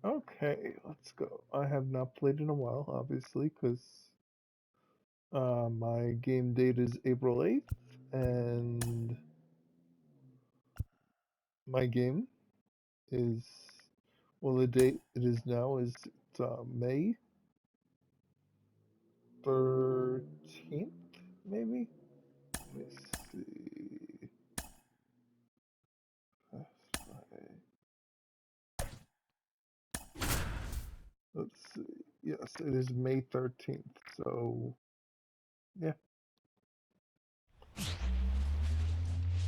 Okay, let's go. I have not played in a while, obviously, because my game date is April 8th, and my game is, well, the date it is now is May 13th, maybe? Let me see. That's Let's see. Yes, it is May 13th, so yeah.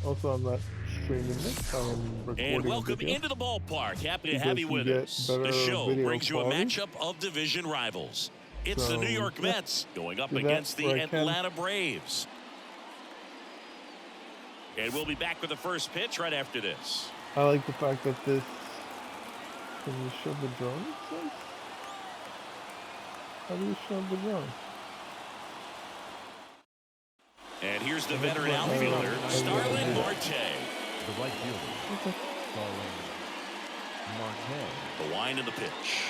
Also, I'm not streaming this, I'm And recording a welcome video. into the ballpark. Happy to You have guys you can with get us. The better show video brings you a quality. matchup of division rivals. It's the New So, York yeah, Mets going up do that against where the I can. Atlanta Braves. And we'll be back with the first pitch right after this. I like the fact that this. Can you show the drone? It says? How do you show the drone? And here's the I veteran I outfielder, Starling do that. Marte. The right fielder, Okay. Starling Marte. The wind of the pitch.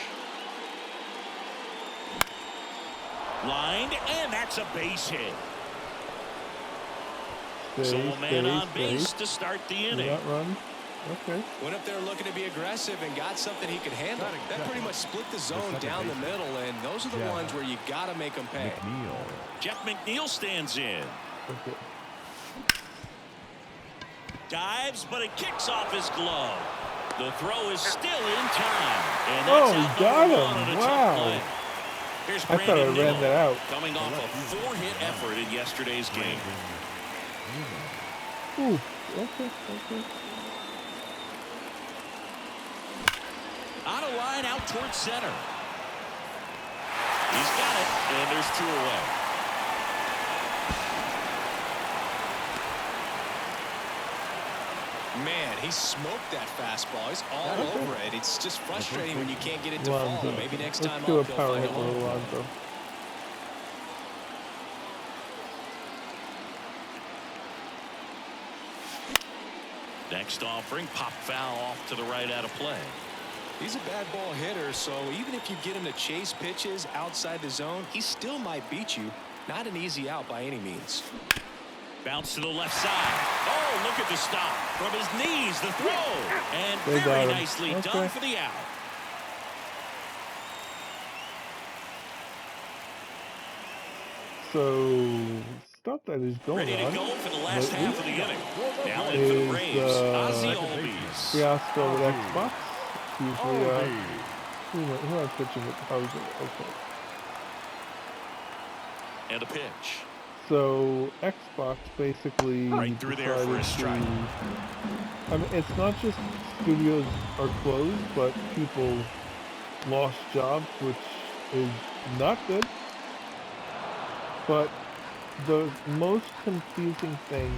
Lined, and that's a base hit. So a man on base to start the Do inning. not run. Okay. Went up there looking to be aggressive and got something he could handle. That pretty much split the zone down the middle, and those are the ones where you got to make them pay. McNeil. Jeff McNeil stands in. Okay. Dives, but it kicks off his glove. The throw is still in time. And that's out got number one him. on a Wow. tough play. Here's I thought I Brandon ran Nimmo, that out. coming off a 4-hit effort in yesterday's game. Ooh. Okay. Okay. On a line out towards center. He's got it, and there's 2 away. Man, he smoked that fastball. He's all over it. It's just frustrating when you can't get it to Lonzo. fall. Maybe next Let's time do a up, he'll power find hit a with home. Lonzo. Next offering, pop foul off to the right out of play. He's a bad ball hitter, so even if you get him to chase pitches outside the zone, he still might beat you. Not an easy out by any means. Bounce to the left side. Oh, look at the stop. From his knees, the throw. And They got very him. nicely done for the out. So, stuff that is going Ready to on go for the last lately half of the inning. Now in for the is Braves, Ozzie Albies. fiasco with Xbox. Usually, who am I pitching with? How is it? Okay. And a pitch. So Xbox basically Right through there for a decided strike. I mean, it's not just studios are closed, but people lost jobs, which is not good. But the most confusing thing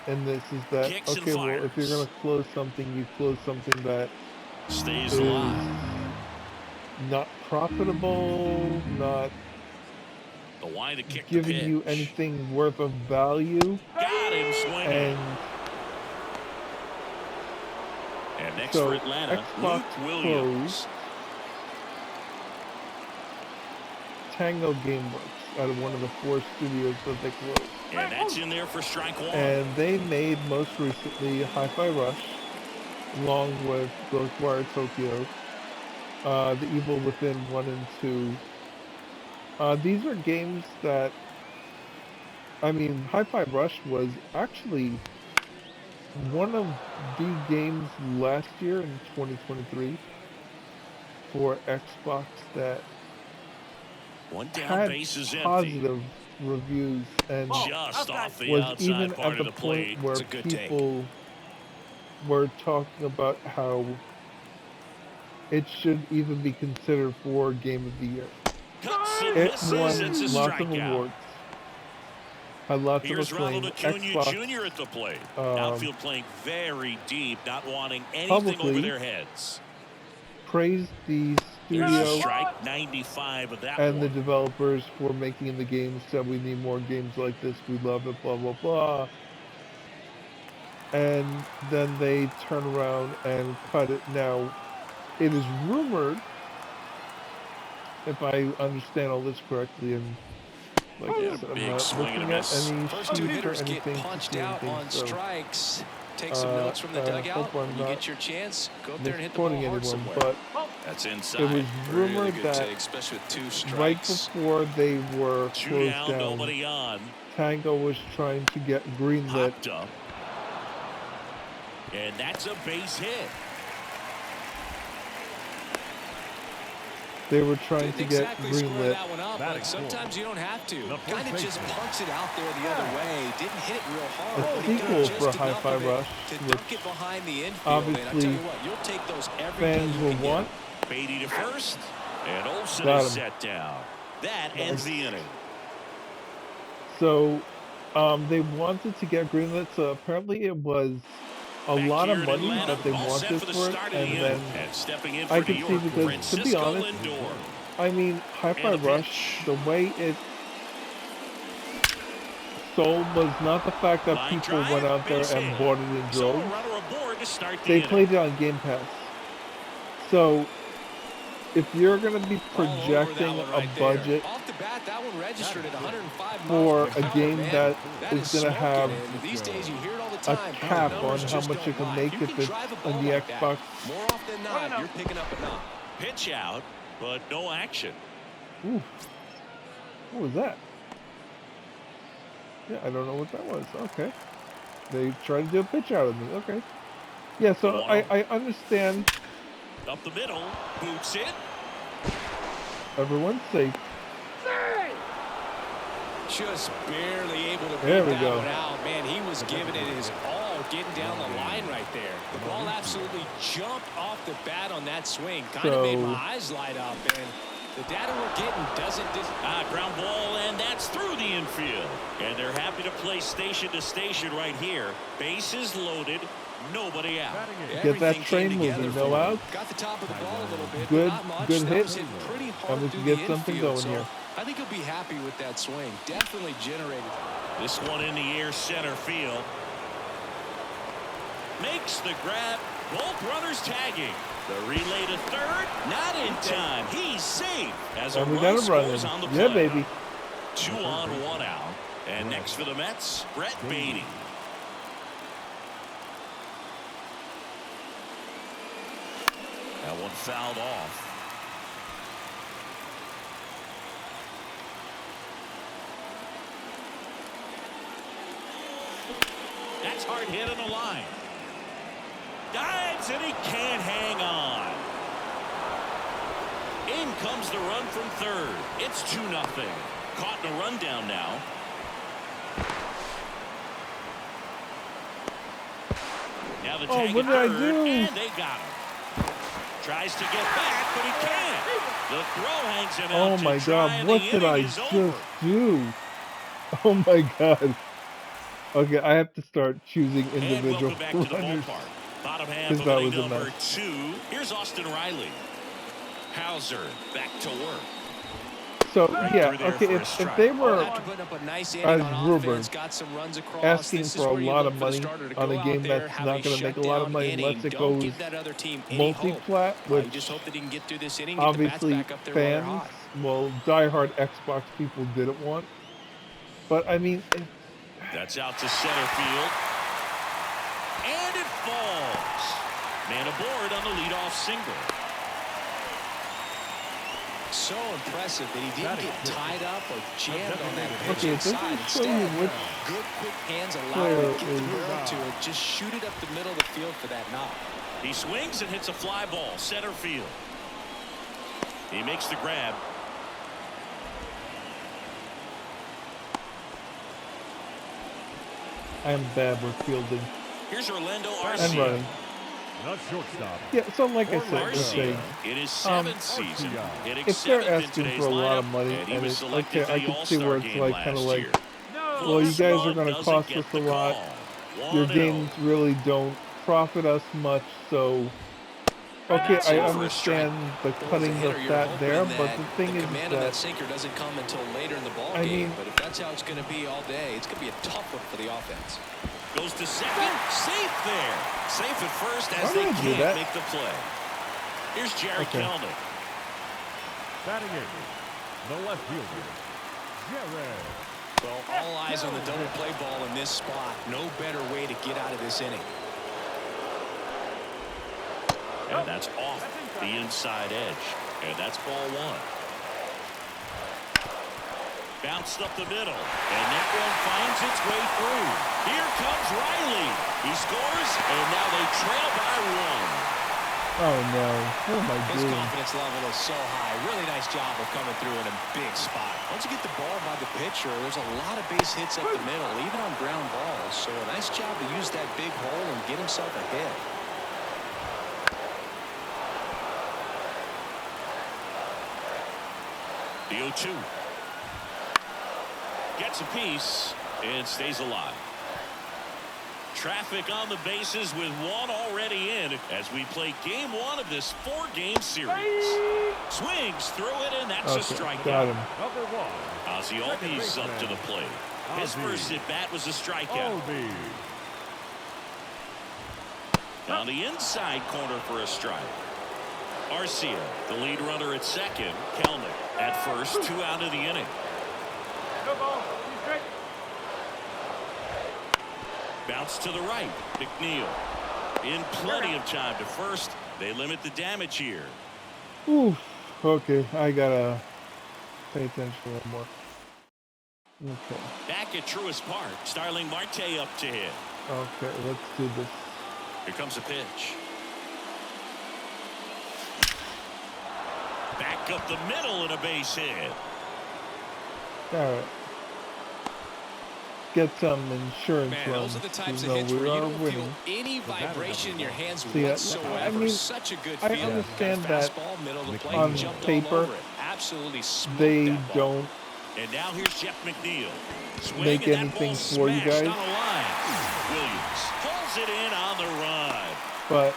in this is that, Kicks and okay, well, if you're fires. going to close something, you close something that Stays is alive. not profitable, not The wind to kick the giving pitch. you anything worth of value. Got him swinging. And next So for Atlanta, Xbox Luke Williams. closed Tango Gameworks out of one of the 4 studios that they closed. And that's in there for strike 1. And they made most recently Hi-Fi Rush, along with Ghostwire Tokyo, The Evil Within 1 and 2. These are games that, I mean, Hi-Fi Rush was actually one of the games last year in 2023 for Xbox that One down, had base is empty. positive reviews and Just off the was outside even part at of the the plate. point where It's a good take. people were talking about how it should even be considered for Game of the Year. Cuts and It misses. won It's a lots of strikeout. awards. Had lots Here's of Ronald acclaim. Acuna Xbox Jr. at the plate. Outfield playing very deep, not wanting anything publicly over their heads. praised the Here's a studio strike, 95 of that and the one. developers for making the games, said we need more games like this, we love it, blah, blah, blah. And then they turn around and cut it. Now, it is rumored, if I understand all this correctly, and like I Yeah, said, I'm big not swing and a looking at miss. any First two sheets or hitters get anything to punched see out anything, on so strikes. Take some notes from the dugout. hope I'm When you not get your chance, go up there and hit the ball misquoting hard anyone, somewhere. but That's it inside. was Really rumored good that take, especially with two right strikes. before they were Two closed down, down, nobody on. Tango was trying to get greenlit. Popped up. And that's a base hit. They were trying Didn't to get exactly square greenlit. that one up, Batting but sometimes you don't have to. The first Kind of just baseman. punch it out there the other way. Didn't hit it real hard, A but he sequel did for just High enough Five of it Rush, to which dunk it behind the infield. And I tell obviously you what, you'll take those every day fans you will can get want. them. Beatty to first. And Olsen Got is him. set down. That ends the inning. So they wanted to get greenlit, so apparently it was a Back lot here of in money Atlanta, that they all set wanted for the for it, start of the and inning. then And stepping in I for could New see York, because, to be Francisco honest, Lindor. I mean, High And Five the Rush, pitch. the way it sold was not the fact that Line people drive, went out there base and hit. bought it in So a droves. runner aboard to start the They inning. played it on Game Pass. So if you're going to be All over that projecting one a right there. budget Off the bat, that one registered at 105 for miles per a hour, game man. that That is going to smoking, have and these days you hear it all the a time. cap on Numbers how just much don't you can lie. make You if can it's drive a on ball the like that, Xbox. more often than not, you're picking up a knock. Pitch out, but no action. Ooh. What was that? Yeah, I don't know what that was. Okay. They tried to do a pitch out of me. Okay. Yeah, so I understand Up the middle, boots it. everyone's safe. Just barely able to beat There we that go. one out. Man, he was giving it his all, getting down the line right there. The ball absolutely jumped off the bat on that swing. Kind of made my eyes light up, and the data we're getting doesn't Ground ball, and that's through the infield. And they're happy to play station to station right here. Bases loaded, nobody out. Get that Everything train came together moving. for No him. outs. Got the top of the ball a little bit, Good- but not much. good That hit. was hit pretty hard And we through can the get something infield, going so here. I think he'll be happy with that swing. Definitely generated. This one in the air, center field. Makes the grab. Both runners tagging. The relay to third. Not in time. He's safe as a And we run got a run scores in. on the Yeah, play. baby. 2 on, 1 out. And next for the Mets, Brett Beatty. That one fouled off. That's hard hit on the line. Dives and he can't hang on. In comes the run from third. It's 2-0. Caught in a rundown now. Now the tag what at did I third, do? and they got him. Tries to get back, but he can't. The throw hangs him out. Oh to my dry, God, and what the did I inning is just over. do? Oh my God. Okay, I have to start choosing And individual welcome back to the runners. ballpark. Bottom half Because of that inning was a number mess. 2. Here's Austin Riley. Hauser back to work. So, Right yeah, through there okay, for a if strike. they were After putting up a nice inning as on rumored, offense, got some runs across, asking this is for a where you lot look of for the money starter to on go a out game there, that's have not a going to make a lot of shutdown money inning. unless it Don't goes give that other team any hope. multi-plat, You which just hope that he can get through this inning, get the bats obviously back up there while they're fans, hot. well, diehard Xbox people didn't want. But, I mean, That's out to center field. And it falls. Man aboard on the leadoff single. So impressive that he didn't get tied up or jammed on that pitch okay, it inside. doesn't show you Instead, which good quick hands allow player him to get the is barrel to it. Just shoot it up the middle of the field for that knock. He swings and hits a fly ball, center field. He makes the grab. I am bad with fielding Here's Orlando and Arcia. running. Not shortstop. Yeah, so like I said, Arcia in his 7th Arcia. season. Hitting if they're 7th in asking today's for a lot of lineup, money, and he and was it's selected okay, I for the can see where All-Star it's game like kind of last like, year. well, you guys are Glove going to doesn't cost get us a the lot. call. Your 1-0. games really don't profit us much, so okay, That's I over a understand the Well, as a cutting of hitter, you're fat hoping there, that but the thing the is command of that that sinker doesn't come until later in the ball I game. mean- But if that's how it's going to be all day, it's going to be a tough one for the offense. Goes to second. Safe there. Safe at first as Why they did I do can't that? make the play. Here's Jerry Kelnick. Batting eighth, the left fielder, Jerry. Well, all eyes on the double play ball in this spot. No better way to get out of this inning. And that's off the inside edge. And that's ball one. Bounced up the middle. And that one finds its way through. Here comes Riley. He scores, and now they trail by one. Oh, no. What am I His doing? confidence level is so high. Really nice job of coming through in a big spot. Once you get the ball by the pitcher, there's a lot of base hits up the middle, even on ground balls. So a nice job to use that big hole and get himself a hit. The 0-2. Gets a piece and stays alive. Traffic on the bases with one already in as we play game one of this 4-game series. Swings through it, and that's a strikeout. Got him. Number one, Ozzie Albies up to the plate. His first at bat was a strikeout. Albies. Down the inside corner for a strike. Arcia, the lead runner at second. Kelnick at first, 2 out of the inning. Bounce to the right. McNeil in plenty of time to first. They limit the damage here. Ooh. Okay, I gotta pay attention a little more. Okay. Back at Truist Park, Starling Marte up to hit. Okay, let's do this. Here comes a pitch. Back up the middle and a base hit. All right. Get some insurance Man, runs. those are the types You of know hits we where you are don't winning. feel any vibration in your hands See, whatsoever. I mean, Such a good I feeling. understand Got a that fastball, middle of the plate, on jumped all paper, over it. Absolutely smoked they that ball. don't And now here's Jeff McNeil. Swing, make and that anything ball for you smashed guys. on the line. Williams pulls it in on the run. but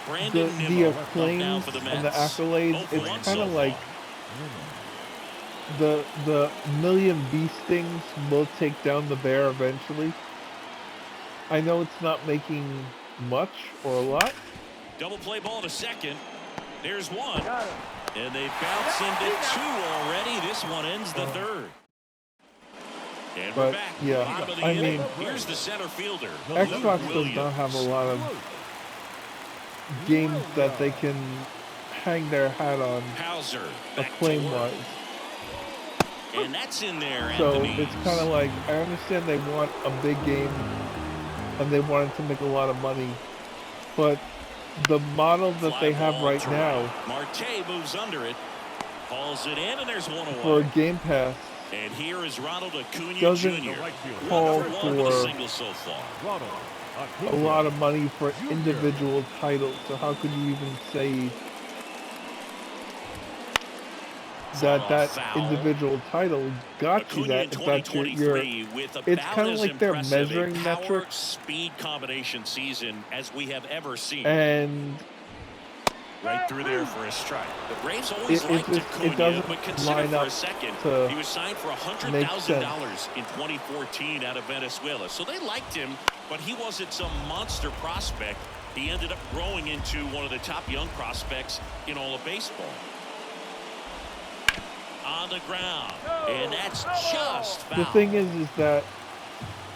Brandon the Nimmo up acclaims now for the Mets. and the accolades, 0 for 1 it's kind of so like far. the million bee stings will take down the bear eventually. I know it's not making much or a lot. Double play ball to second. There's one. And they bounce into 2 already. This one ends the third. And we're But, back. yeah, Bottom of the I inning. mean, Here's the center fielder. Xbox Luke does not have a lot of Luke. games that they can hang their hat on Hauser back to acclaim work. wise. And that's in there at So the knees. it's kind of like, I understand they want a big game and they want it to make a lot of money, but the model that Fly they have ball right to now Marte moves under it. Hauls it in, and there's one for away. Game Pass And here is Ronald Acuna doesn't Jr. call One for one with a for single so far. Ronald a Acuna. lot of money for individual titles. So how could you even say that Foul. individual title got you Acuna that? in If that's your 2023 with it's about kind of as like they're impressive a measuring power metrics, speed combination season as we have ever seen. and Right through there for a strike. The Braves always it liked just Acuna, it doesn't but consider line for up a second, to he was signed for make $100,000 sense. in 2014 out of Venezuela. So they liked him, but he wasn't some monster prospect. He ended up growing into one of the top young prospects in all of baseball. On the ground, and that's just foul. The thing is that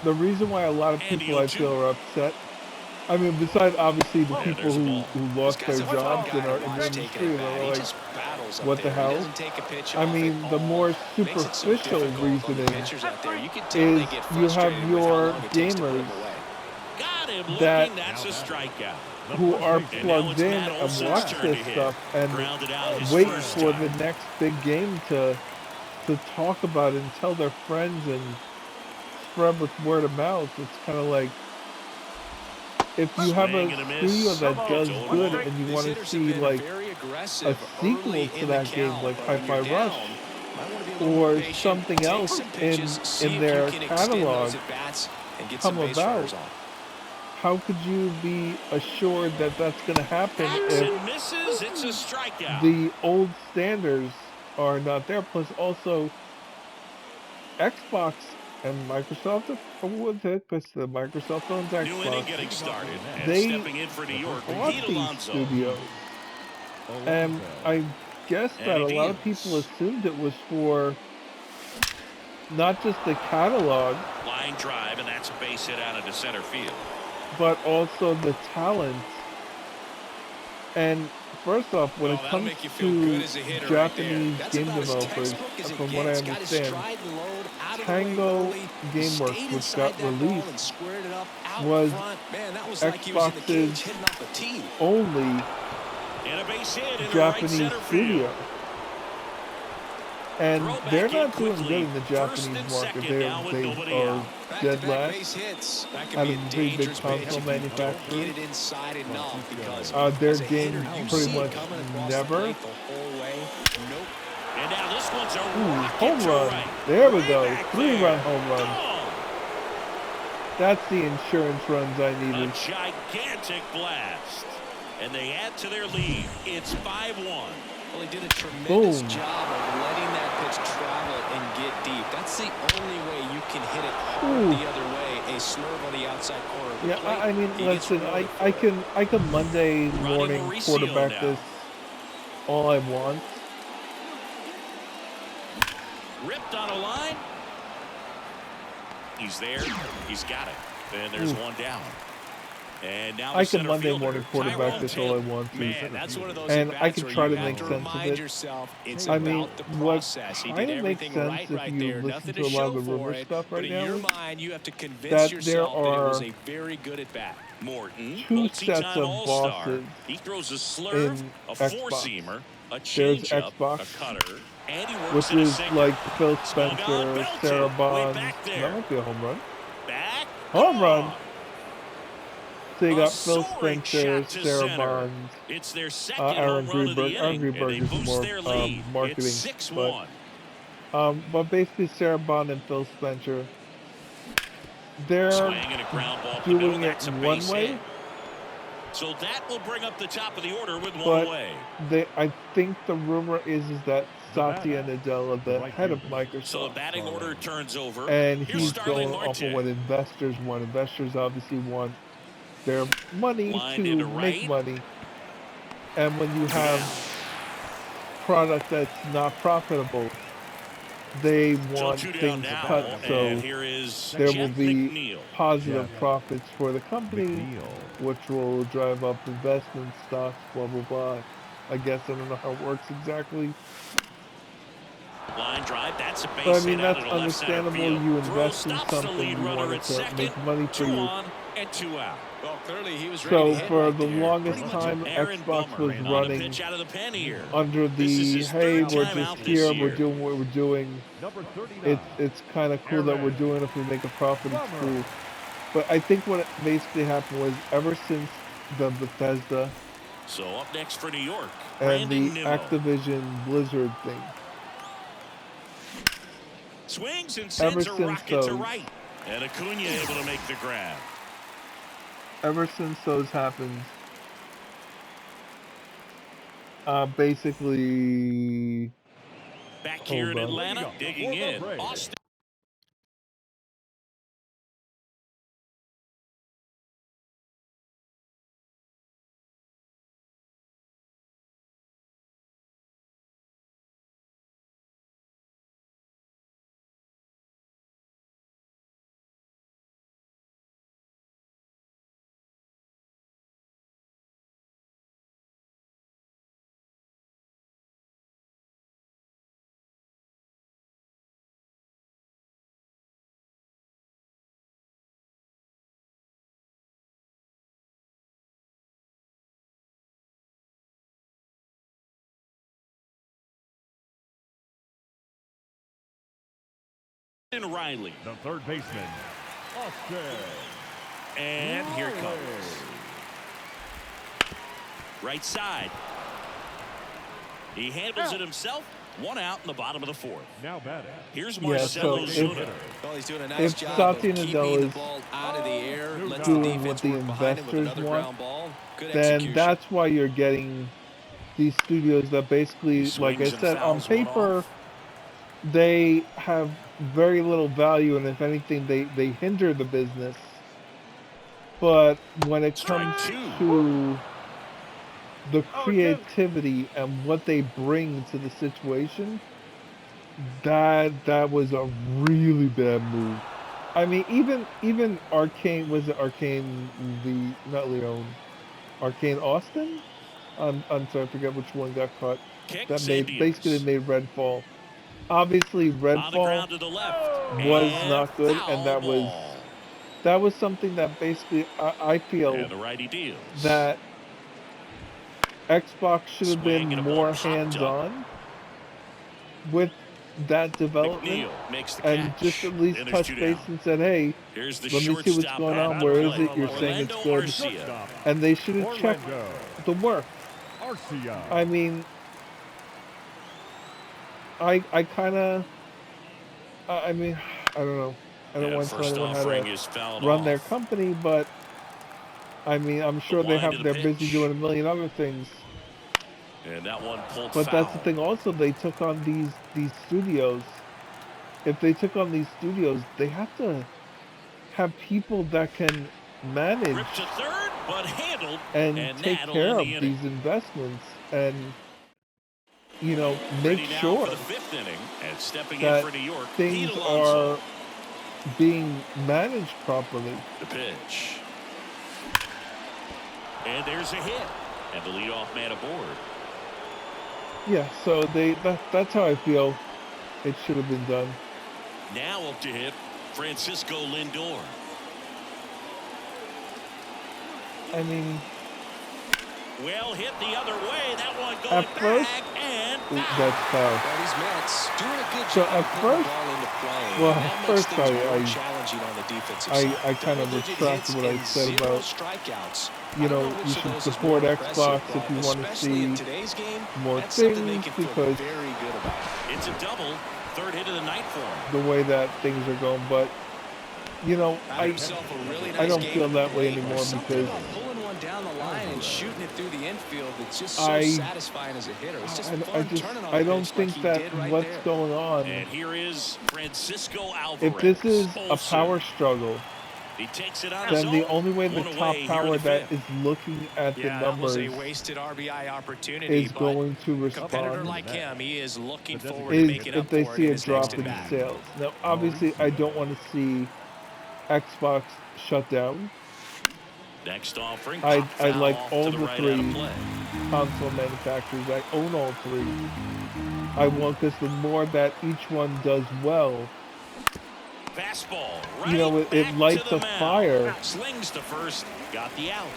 the reason why a lot of And the people I 0-2. feel are upset. I mean, besides obviously the Yeah, people there's a who, ball. who lost their This guy's a fun jobs guy and are to in watch the taking industry it and back. are He like, just battles up what the there. He hell? doesn't take a pitch I off mean, at the all. more Makes it so superficial difficult on the reasoning pitchers out there. You can tell is they get you have frustrated with how your long it takes to put him gamers away. Got him that- looking. That's a strikeout. who are And now plugged it's in Matt and Olson's watch turn to this hit. stuff and Grounded out his wait first for time. the next big game to talk about it and tell their friends and spread with word of mouth. It's kind of like, if you have Swing a and a miss. studio that does Total good one. and you These want to hitters have see been like very a aggressive sequel early to in that the game, count, like but when Hi-Fi you're Rush, down, might wanna be a little or more patient, something take else some pitches, see in if their you can extend those catalog at-bats and get come some base about, runners on. how could you be assured that that's going to happen Backs if and misses. It's a strikeout. the old standards are not there? Plus, also, Xbox and Microsoft with it because the Microsoft owns New inning Xbox. getting started, and They stepping in for New York, bought Pete these Alonso. studios, and I guess And that he a lot deals. of people assumed it was for not just the catalog, Line drive, and that's a base hit out into center field. but also the talent. And first off, when it comes to Japanese game developers, from what I understand, Tango Gameworks, which got released, was Xbox's only Japanese studio. And they're not doing good in the Japanese market. They are dead last out of the big console manufacturers. Their games pretty much never. And now this one's a home run. right. There we go. 3-run home run. That's the insurance runs I needed. A gigantic blast. And they add to their lead. It's 5-1. Well, he did a tremendous job of letting that pitch travel and get deep. That's the only way you can hit it hard the other way. A slurve on the outside corner. Yeah, I mean, listen, I can Monday morning quarterback this all I want. Ripped on a line. He's there. He's got it. And there's one down. And now I can Monday morning quarterback this all I want to. Man, that's one of those and I can try to make sense of it. It's I mean, about the what process. He kind did of makes everything sense right if you there. listen Nothing to a lot of the rumor it, stuff right but now, in your mind, you have to convince that yourself there that it are was a very good at bat. Morton, 2 sets of bosses he throws a slurve, in a Xbox. four-seamer, a There's changeup, Xbox, a cutter, and he which works in a is sinker. like Phil Spencer, Sarah Bonds. That That might be a home run. Back. Home run. So you A got Phil soaring Spencer, shot to Sarah center. Bonds, It's their second Aaron home run of the Greenberg. Aaron inning, and Greenberg they is boost more their lead. marketing, It's 6-1. but basically Sarah Bond and Phil Spencer, they're Swing and a ground ball doing That's it a one base way. hit. So that will bring up the top of the order with one But away. I think the rumor is that Satya Nadella, the head of Microsoft, So the batting order turns over. and Here's he's Starling going off of Marte. what investors want. Investors obviously want their money Lined to into make right. money. And when you have product that's not profitable, they want things cut so there will be positive profits for the company, which will drive up investment stocks, blah, blah, blah. I guess I don't know how it works exactly. Line drive, that's a base but I mean, hit out that's into left center understandable. field. You Throw invest in stops the something, lead you runner want it at to second. make money for 2 you. on and 2 out. Well, clearly he was ready to So hit for right the there. longest time, Aaron Xbox Bummer was on a running pitch out of the pen here. under This is the, his hey, third we're time just out this here, year. we're doing what we're doing. It's kind of cool that we're doing. If we make a profit, it's cool. But I think what basically happened was ever since the Bethesda So up next for New York, and the Brandon Nimmo. Activision Blizzard thing, Swings and ever sends a since rocket to those, right. And Acuna able to make the grab. ever since those happened, basically, Back here in hold on. Atlanta, digging in. Austin. Riley. The third baseman, Austin. And here it comes. Right side. He handles it himself. 1 out in the bottom of the 4th. Now batting. Here's Marcelo Zuna. Well, he's doing a nice job Satya of keeping Nadella the is ball out of the air, lets the doing what defense the work behind him with investors another want, ground ball. Good then execution. that's why you're getting these studios that basically, like I said, on paper, they have very little value, and if anything, they hinder the business. But when it Strike comes two. to the Oh, two. creativity and what they bring to the situation, that was a really bad move. I mean, even Arcane was it Arcane not Leon, Arcane Austin? I'm sorry, I forget which one got caught. That Kicks basically Indians. made Redfall. Obviously, On the Redfall ground to the left. was Oh. And not good, and foul ball. that was something that basically I And feel the righty deals. that Xbox should have been Swing and a ball more popped up. hands-on with that development McNeil makes the and just catch. at least And there's touch two base down. and said, "Hey, Here's the let me see what's shortstop going at on. the Where is plate. it? You're saying it's Orlando good." Arcia. Shortstop, And they should have checked Orlando the work. Arcia. I mean, I kind of, I mean, I don't know. I don't And want to tell first anyone how offering to is fouled run their off. company, but I mean, I'm The sure wind of the they're busy pitch. doing a million other things. And that one pulled But that's the foul. thing. Also, they took on these studios. If they took on these studios, they have to have people that can Ripped to manage third, but handled. and And take that'll care end the of inning. these investments and make Ready now for sure the fifth inning. And stepping in that for New York, Pete things Alonso. are being managed properly. The pitch. And there's a hit. And the leadoff man aboard. Yeah, so that's how I feel it should have been done. Now up to hit, Francisco Lindor. I mean, Well hit the other way. That one at going first, back and that's foul. foul. Well, these Mets doing a good So job at of putting the first, ball into play, well, and at that makes first things more challenging on the defensive side. I kind of Double-digit retract hits what I and said 0 about, strikeouts. I don't know you which of should those is more support impressive, Xbox but if you want to especially in see today's game, more that's something they things can feel because very good about. It's a double. Third hit of the night for him. the way that things are going. But Had himself a really I nice don't game feel at the that way plate. anymore There's something because about pulling one down the line and shooting it through the infield that's just so I satisfying as a hitter. It's just fun turning on I a don't pitch like think he that did right what's there. going on. And here is Francisco If this Alvarez. is a Olsen. power struggle, He takes it on his then the own. only way the One top away here in power the that fifth. is looking at the Yeah, that was a numbers wasted RBI opportunity, is but going to a competitor respond like him, he is looking The forward to designated is making if up they for it see in a his next drop at in bat. sales. Now, Maurice obviously, I Sue. don't want to see Xbox shut down. Next offering, I pop I foul like off to all the the right out of three play. console manufacturers. I own all three. I want because the more that each one does well, Fastball right it back to lights the a mound. fire. Slings to first, got the out.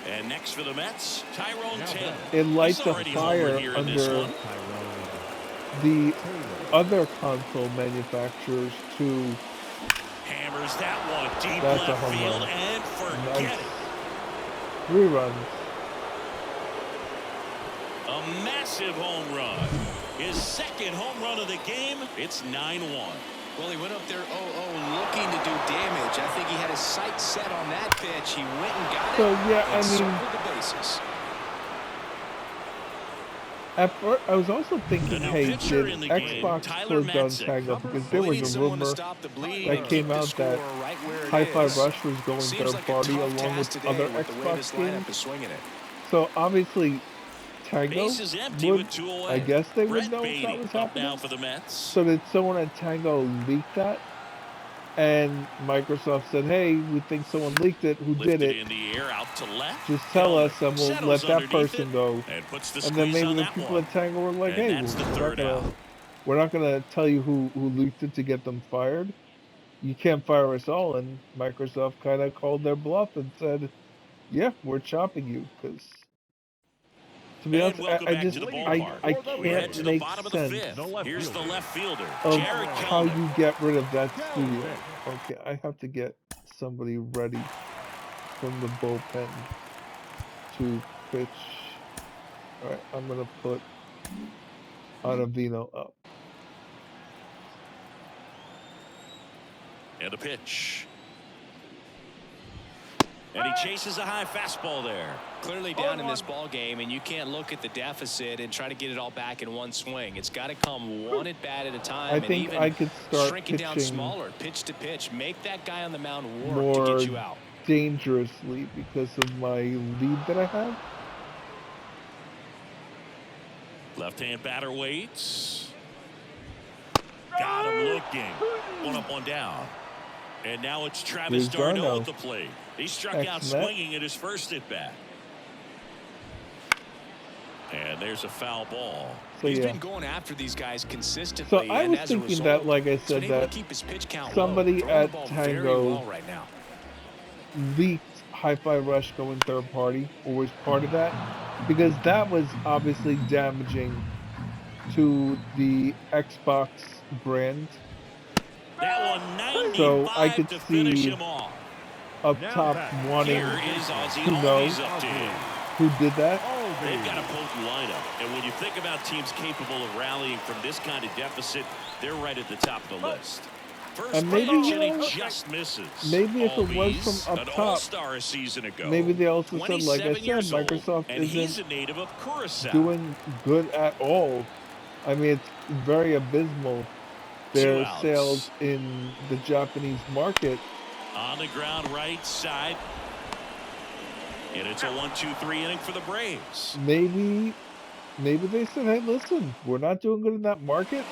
And next for the Mets, Tyrone Taylor. It He's lights a already homered fire here in this under one. the other console manufacturers to Hammers that one deep that's a left home field run. and Nice. forget it. 3 runs. A massive home run. His second home run of the game. It's 9-1. Well, he went up there 0-0 looking to do damage. I think he had his sights set on that pitch. He went and got it. So yeah, I and mean, circled the bases. at first, I was also The thinking, new hey, pitcher did in the game, Xbox Tyler close down Matzik. Tango? Because Well, there they need was a someone to rumor stop the bleed that and came keep the out score that right where it Hi-Fi is. Rush was going Seems third like a party tough along task with today other with the way this Xbox lineup games. is swinging it. So obviously, Tango Base is empty would, with two away. I guess they would Brett know if that Beatty was up now happening. for the Mets. So did someone at Tango leak that? And Microsoft said, hey, we think someone leaked it. Who did Lifted it? in the air out to left. Just tell Hillman us and we'll settles let that underneath person it go. and puts the And then squeeze maybe on the that people one. at Tango were like, And hey, that's the third out. we're not gonna tell you who leaked it to get them fired. You can't fire us all. And Microsoft kind of called their bluff and said, yeah, we're chopping you. Because to be And honest, welcome I back to just the I ballpark. I We head can't to the make bottom of the sense fifth. The left Here's the fielder. left fielder, of Jared how Kelman. you get rid of that studio. Kelman. Okay, I have to get somebody ready from the bullpen to pitch. All right, I'm gonna put Ottavino up. And a pitch. And he chases a high fastball there. Clearly down in this ball game, and you can't look at the deficit and try to get it all back in one swing. It's got to come one at bat at a time. I think I could start shrinking down pitching smaller, pitch to pitch. Make that guy on the mound work more to get you out. dangerously because of my lead that I have. Left-hand batter waits. Got him looking. One up, one down. And now it's Travis d'Arnaud at the plate. He struck out swinging at his first at-bat. And there's a foul ball. So he's been going after these guys consistently. So I was thinking that, like I said, that somebody at Tango right now leaked Hi-Fi Rush going third party, or was part of that, because that was obviously damaging to the Xbox brand. That one 95 so I could to see finish him off. Up top wanting to know who did that. They've got a potent lineup, and when you think about teams capable of rallying from this kind of deficit, they're right at the top of the list. First And maybe, pitch, and he just misses. Maybe if it was from up an top, all-star a season ago. maybe they also said, like I said, Microsoft and he's a isn't native of Curacao. doing good at all. I mean, it's very abysmal, their sales in the Japanese market. On the ground right side. And it's a 1-2-3 inning for the Braves. Maybe they said, hey, listen, we're not doing good in that market.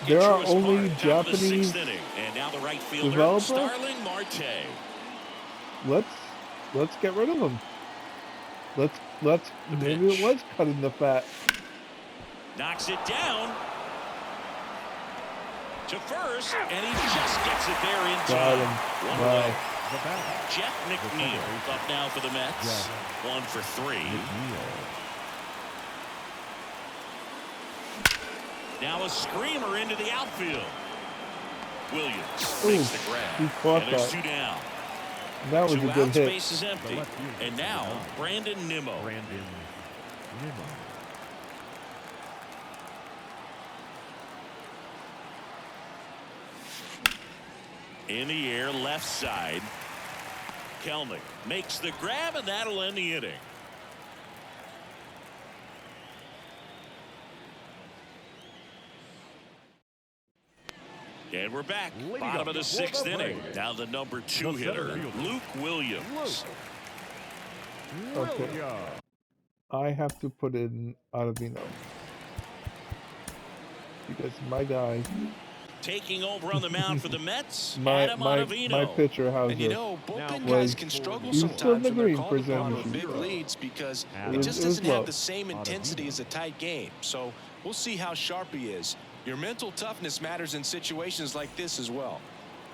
There are only Japanese and now the right fielder, developers. Starling Marte. Let's get rid of them. Let's maybe it was cutting the fat. Knocks it down to first, and he just gets it there in time. One away. Jeff McNeil up now for the Mets. 1 for 3. Now a screamer into the outfield. Williams makes the grab. He caught and there's that. 2 down. That was 2 a good outs, hit. base is empty. And now Brandon Nimmo. In the air, left side. Kelnick makes the grab, and that'll end the inning. And we're back. Bottom of the 6th inning. Now the number 2 hitter, Luke Williams. Okay. I have to put in Ottavino. Because my guy, taking over on the mound for the Mets, my pitcher, Hauser, and you know, bullpen was guys can struggle he was still in sometimes the when they're green called for his upon with energy. big leads because It it was- just it was doesn't have low. the same intensity as a tight game. So we'll see how sharp he is. Your mental toughness matters in situations like this as well.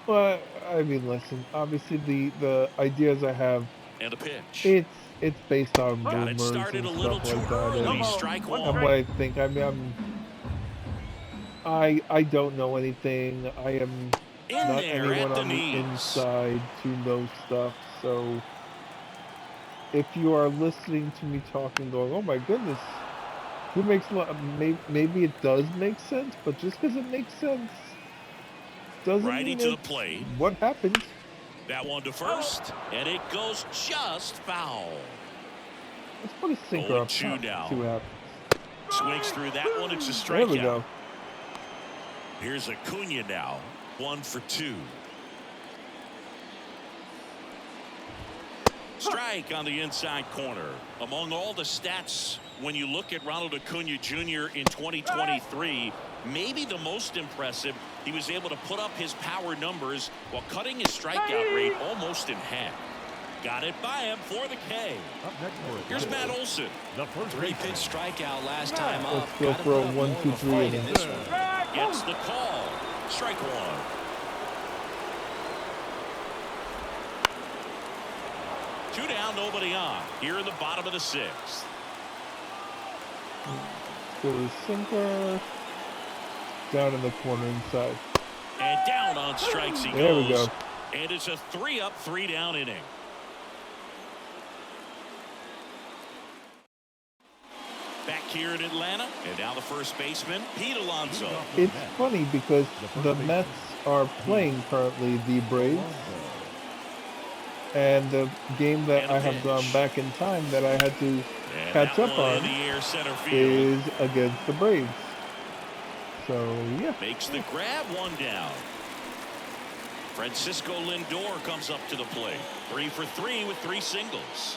Well, I mean, listen. Obviously, the ideas I have, and a pitch. it's based on Got it rumors started and a little stuff too like that, early. and, Strike one. and what I think. I mean, I don't know anything. I am In not there anyone at the on the knees. inside to know stuff. So, if you are listening to me talking, going, "Oh my goodness," who makes a lot? Maybe it does make sense, but just because it makes sense doesn't Righty mean to the it's plate. what happens. That one to first, and it goes just foul. Let's put a sinker up 0-2 top. now. See what happens. Swings through that one. It's a strikeout. There we go. Here's Acuna now. 1 for 2. Strike on the inside corner. Among all the stats, when you look at Ronald Acuna Jr. in 2023, maybe the most impressive, he was able to put up his power numbers while cutting his strikeout rate almost in half. Got it by him for the K. Here's Matt Olson. The first 3-pitch strikeout last time up. Let's go Gotta for a put up more 1, of 2, a 3 fight inning. in this one. Gets the call. Strike one. Two down, nobody on. Here in the bottom of the 6th. Go to sinker. Down in the corner inside. And down on strikes he There goes. we go. And it's a 3-up, 3-down inning. Back here in Atlanta, and now the first baseman, Pete Alonso. It's funny because the Mets are playing currently the Braves. And the game that And a I have gone pitch. back in time that I had to And catch that up one in on the air center field. is against the Braves. So, yeah. Makes the grab, one down. Francisco Lindor comes up to the plate. 3 for 3 with 3 singles.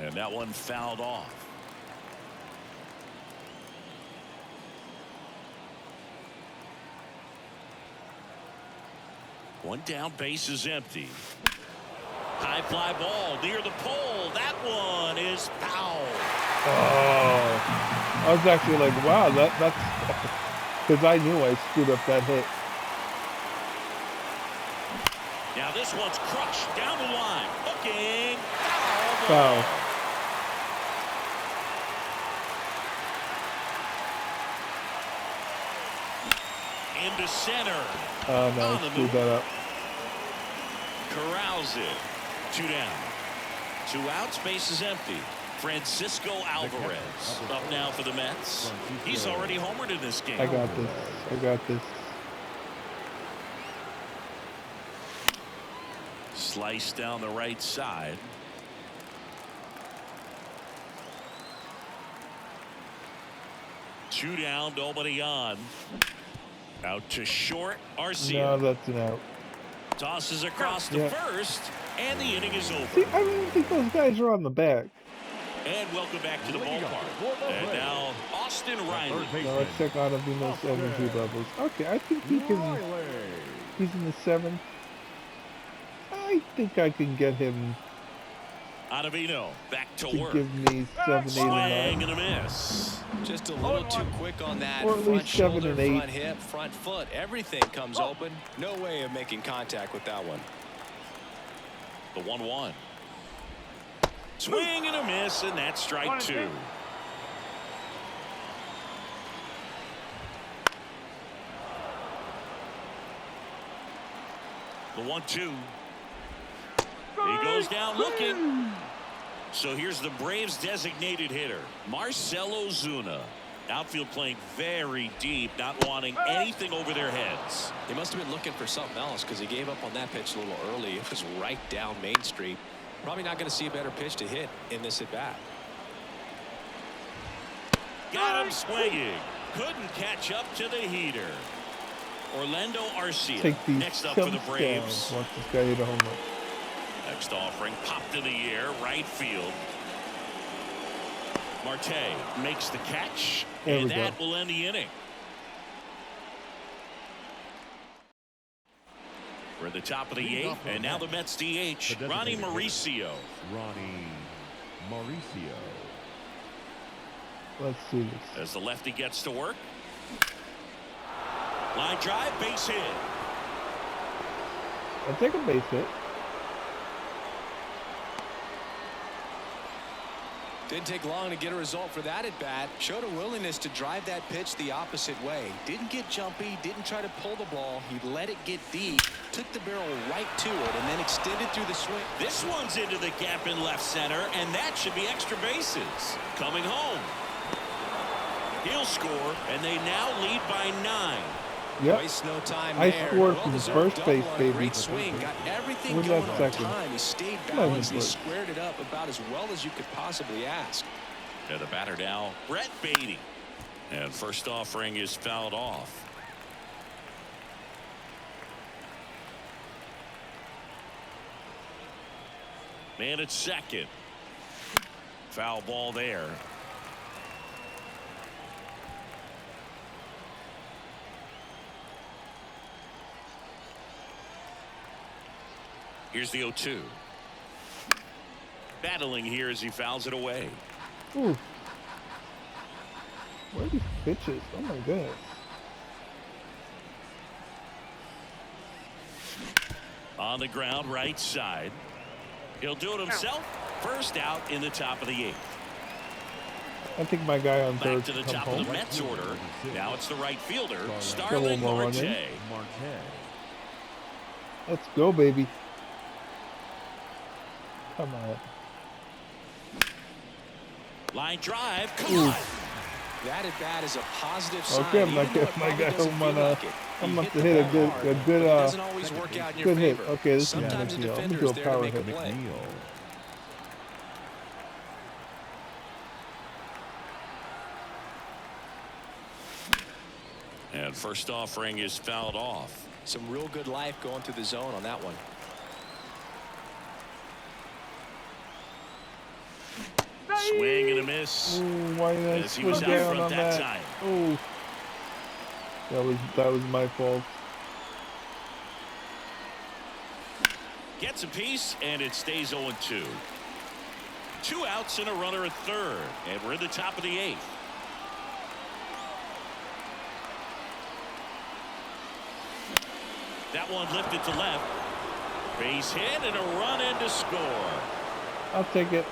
And that one fouled off. One down, base is empty. High fly ball near the pole. That one is foul. Oh, I was actually like, wow, that's because I knew I screwed up that hit. Now this one's crushed down the line. Hooking. Foul Foul. ball. Into center. Oh, no, I screwed that up. Corrals it. 2 down. 2 outs, base is empty. Francisco Alvarez up now for the Mets. He's already homered in this game. I got this. I got this. Slice down the right side. Two down, nobody on. Out to short, Arcia. No, that's an out. Tosses across the first, and the inning is over. See, I don't think those guys are on the back. And welcome back to the ballpark. And now, Austin Riley. No, let's check out Avino's energy levels. Okay, I think he can. He's in the 7th. I think I can get him Ottavino back to to work. give me 7, 8, and Swing 9. and a miss. Just a little too quick on that. Or at Front least 7 shoulder, and 8. front hip, front foot. Everything comes open. No way of making contact with that one. The 1-1. Swing and a miss, and that's strike 2. The 1-2. He goes down looking. So here's the Braves designated hitter, Marcell Ozuna. Outfield playing very deep, not wanting anything over their heads. He must have been looking for something else because he gave up on that pitch a little early. It was right down Main Street. Probably not going to see a better pitch to hit in this at bat. Got him swinging. Couldn't catch up to the heater. Orlando Arcia Take these next up for the chumps Braves. down. Watch this guy hit a home run. Next offering popped in the air, right field. Marte makes the catch, and that will end the inning. We're at the top of the 8th, and now the Mets DH, Ronnie Mauricio. Ronnie Mauricio. Let's see this. As the lefty gets to work. Line drive, base hit. I'll take a base hit. Didn't take long to get a result for that at bat. Showed a willingness to drive that pitch the opposite way. Didn't get jumpy, didn't try to pull the ball. He let it get deep, took the barrel right to it, and then extended through the swing. This one's into the gap in left center, and that should be extra bases. Coming home. He'll score, and they now lead by 9. Yep. Waste no time I there. scored from Well-deserved first base, double on a baby. Great swing. Got everything Where's going that on second? time. He stayed Come on, balanced. He Bert. squared it up about as well as you could possibly ask. And the batter now, Brett Beatty. And first offering is fouled off. Man at second. Foul ball there. Here's the 0-2. Battling here as he fouls it away. Ooh. Where are these pitches? Oh my goodness. On the ground, right side. He'll do it himself. First out in the top of the 8th. I think my guy on Back third to the come top home. of the Mets order. Now it's the right fielder, Get a Starling little more run Marte. in. Marte. Let's go, baby. Come on. Line drive, Ooh. caught. That at bat is a positive sign. Okay, Even though it my probably guy doesn't home feel on like it. I'm He about to the hit ball a hard, good but it doesn't always work out in your good hit. favor. Okay, this is Sometimes a a big deal. I'm defender gonna do is a there to power make a hit. play. McNeil. And first offering is fouled off. Some real good life going through the zone on that one. Swing and a miss. Ooh, why did I As he was swing out down front on that that? time. Oh, that was my fault. Gets a piece, and it stays 0-2. 2 outs and a runner at third, and we're in the top of the 8th. That one lifted to left. Base hit and a run in to score. I'll take it.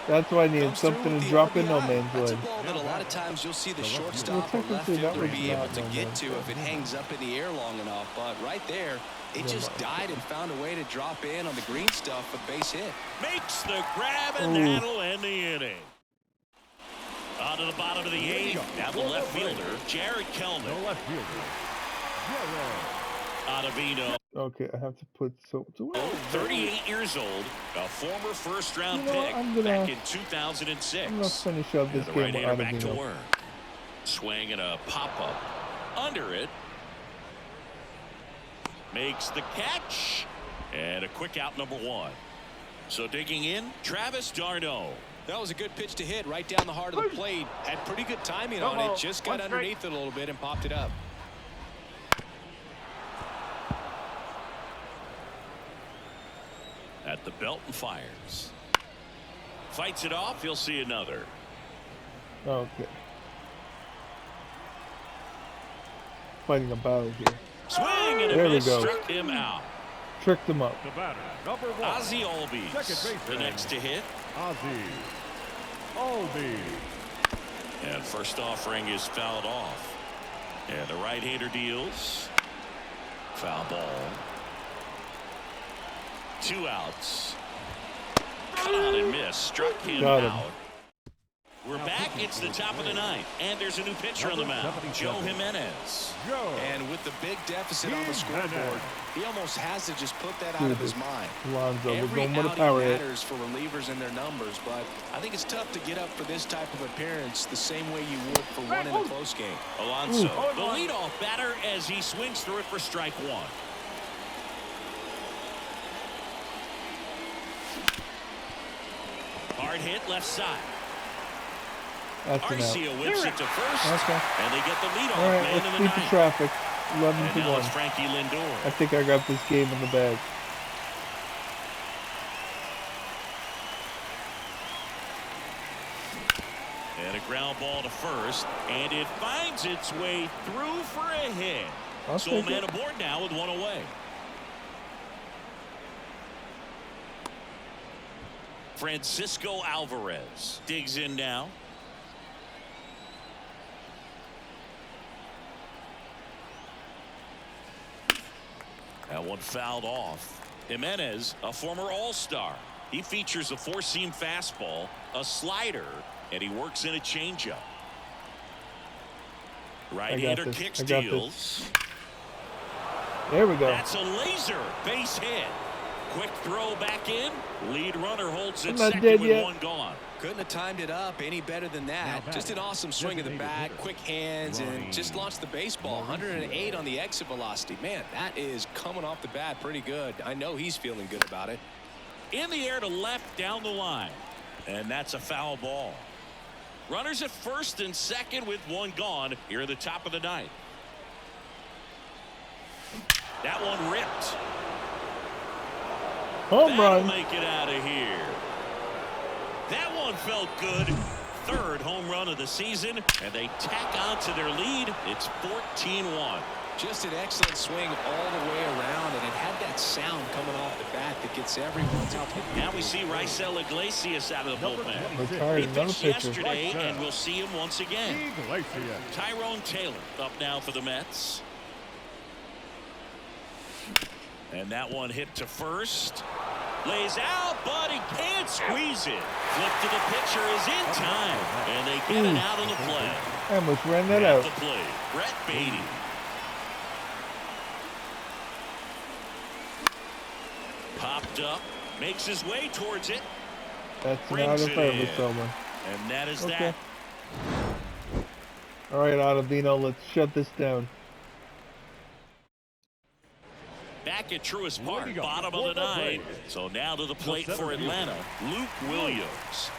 That's why I needed something to drop in no man's That's a land. ball that a lot of times you'll see the shortstop Well, or left technically, that fielder was be able not to no get man's to if it hangs up in the air long enough. But right there, it just died and found a way to drop in on the green stuff for base hit. Makes the grab, and that'll end the inning. On to the bottom of the 8th. Now the left fielder, Jared Kelman. The left fielder, Ottavino. Okay, I have to put so. 38 years old, a former first-round You know what, pick I'm gonna- back in 2006. I'm gonna finish up this And the game right-hander with back to Ottavino. work. Swing and a pop-up. Under it. Makes the catch. And a quick out, number 1. So digging in, Travis d'Arnaud. That was a good pitch to hit right down the heart of the plate. Had pretty good timing on it. Just got underneath it a little bit and popped it up. At the belt and fires. Fights it off. He'll see another. Okay. Fighting a battle here. Swing and a There we miss. go. Struck him out. Tricked him up. the batter, number 1, Ozzie Albies, Second the baseman. next to hit. Ozzie Albies. And first offering is fouled off. And the right-hander deals. Foul ball. 2 outs. Cut on and miss. Struck him Got him. out. We're back. It's the top of the 9th. And there's a new pitcher on the mound. Joe Jimenez. Joe. And with the big deficit on the scoreboard, he almost has to just put that out of his mind. Alonzo, we're Every going with a outing power hit. matters for relievers and their numbers, but I think it's tough to get up for this type of appearance the same way you would for one in a close game. Alonso, the leadoff batter as he swings through it for strike 1. Hard hit left side. That's an out. Arcia whips it to first, Okay. and they get the leadoff All right, man let's in the beat the 9th. traffic. 11 And to now 1. it's Frankie Lindor. I think I got this game in the bag. And a ground ball to first, and it finds its way through for a hit. I'll So a take man it. aboard now with 1 away. Francisco Alvarez digs in now. That one fouled off. Jimenez, a former All-Star. He features a four-seam fastball, a slider, and he works in a changeup. Right-hander this. kick I got steals. There we go. That's a laser base hit. Quick throw back in. Lead runner holds it I'm not second dead with yet. 1 gone. Couldn't have timed it up any better than that. Now Just an awesome swing of the bat, hitter. quick hands, and just launched the baseball. 108 on the exit velocity. Man, that is coming off the bat pretty good. I know he's feeling good about it. In the air to left down the line. And that's a foul ball. Runners at first and second with 1 gone here at the top of the 9th. That one ripped. Home That'll run. make it out of here. That one felt good. 3rd home run of the season, and they tack on to their lead. It's 14-1. Just an excellent swing all the way around, and it had that sound coming off the bat that gets everyone's out. Now we see Raisel Iglesias out of the bullpen. Retired He another pitched pitcher. yesterday, and we'll see him once again. Iglesias. Tyrone Taylor up now for the Mets. And that one hit to first. Lays out, but he can't squeeze it. Flip to the pitcher is in time, and they get it out of the play. I almost ran that At out. the plate, Brett Beatty. Popped up, makes his way towards it. That's not Brings a it favorite, in. someone. And that is Okay. that. All right, Ottavino, let's shut this down. Back at Truist Park, Leading up bottom for of the the ninth. Braves, So now to the plate center for fielder, Atlanta, Luke Williams.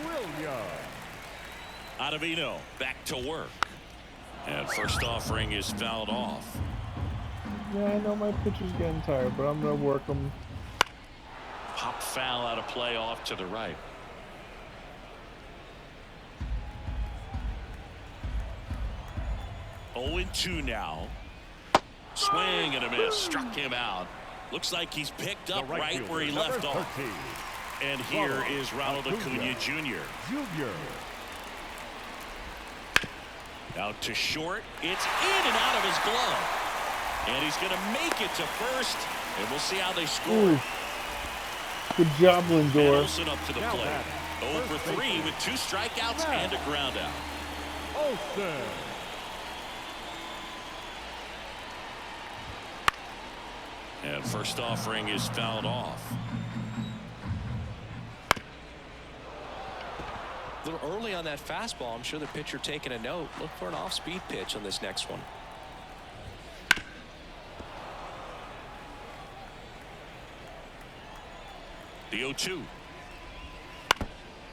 Williams. Ottavino back to work. And first offering is fouled off. Yeah, I know my pitcher's getting tired, but I'm going to work him. Pop foul out of play off to the right. Oh, 0-2 now. Swing and a miss. Struck him out. Looks like he's picked up right fielder, where he number left off. 13, And here is Ronald Acuna Jr. Junior. Out to short. It's in and out of his glove. And he's going to make it to first. And we'll see how they score. Ooh. Good job, Lindor. Olsen up to the Now plate. batting, 0 for 3 with 2 strikeouts and a ground out. Olsen. And first offering is fouled off. A little early on that fastball. I'm sure the pitcher taking a note. Look for an off-speed pitch on this next one. The 0-2.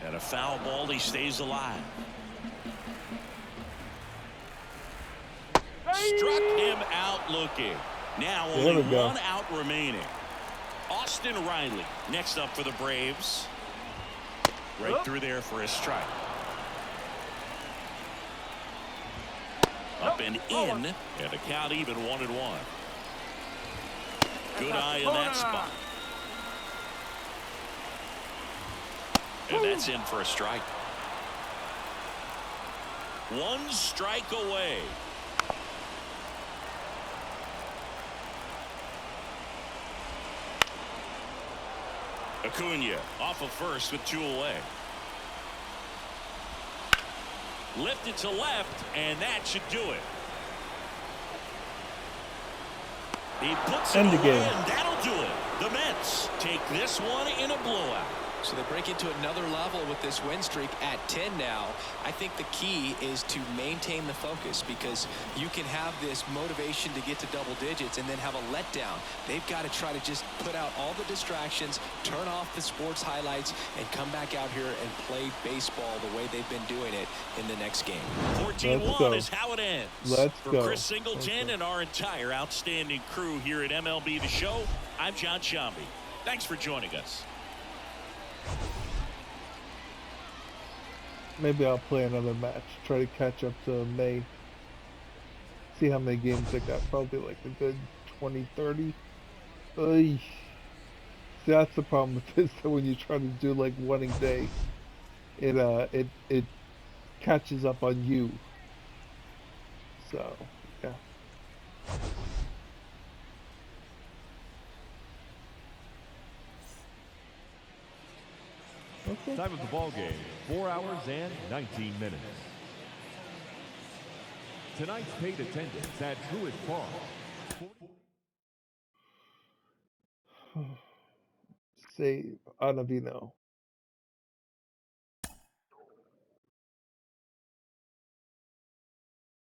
And a foul ball. He stays alive. Struck him out looking. Now There only we go. 1 out remaining. Austin Riley next up for the Braves. Right through there for a strike. Up and in, and the count even 1-1. Good eye in that spot. And that's in for a strike. 1 strike away. Acuna off of first with 2 away. Lifted to left, and that should do it. He puts it End the away, game. and that'll do it. The Mets take this one in a blowout. So they break into another level with this win streak at 10 now. I think the key is to maintain the focus, because you can have this motivation to get to double digits and then have a letdown. They've got to try to just put out all the distractions, turn off the sports highlights, and come back out here and play baseball the way they've been doing it in the next game. 14-1 is how it ends. Let's For go. Chris Singleton and our entire outstanding crew here at MLB The Show, I'm John Shambi. Thanks for joining us. Maybe I'll play another match. Try to catch up to May. See how many games I got. Probably like a good 20, 30. Oy. See, that's the problem with this. That when you try to do like one a day, it catches up on you. So, yeah. Okay. Time of the ball game, 4 hours and 19 minutes. Tonight's paid attendance at Truist Park. Save Ottavino.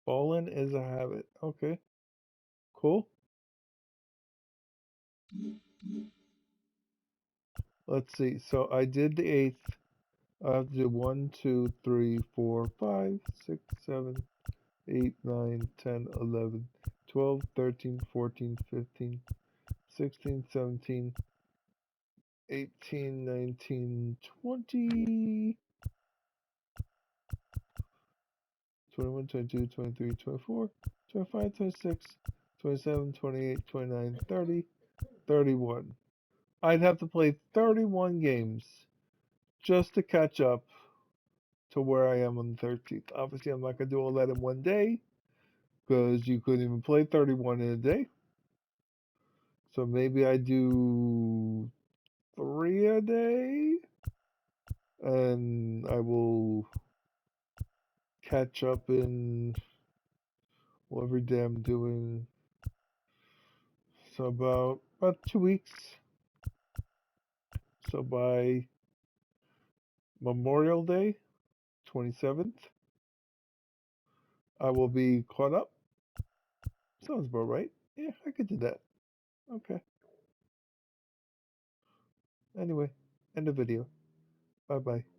Fallen is a habit. Okay. Cool. Let's see. So I did the 8th. I have to do 1, 2, 3, 4, 5, 6, 7, 8, 9, 10, 11, 12, 13, 14, 15, 16, 17, 18, 19, 20, 21, 22, 23, 24, 25, 26, 27, 28, 29, 30, 31. I'd have to play 31 games just to catch up to where I am on the 13th. Obviously, I'm not going to do all that in one day, because you couldn't even play 31 in a day. So maybe I do 3 a day, and I will catch up in whatever day I'm doing. So about 2 weeks. So by Memorial Day, 27th, I will be caught up. Sounds about right. Yeah, I could do that. Okay. Anyway, end the video. Bye bye.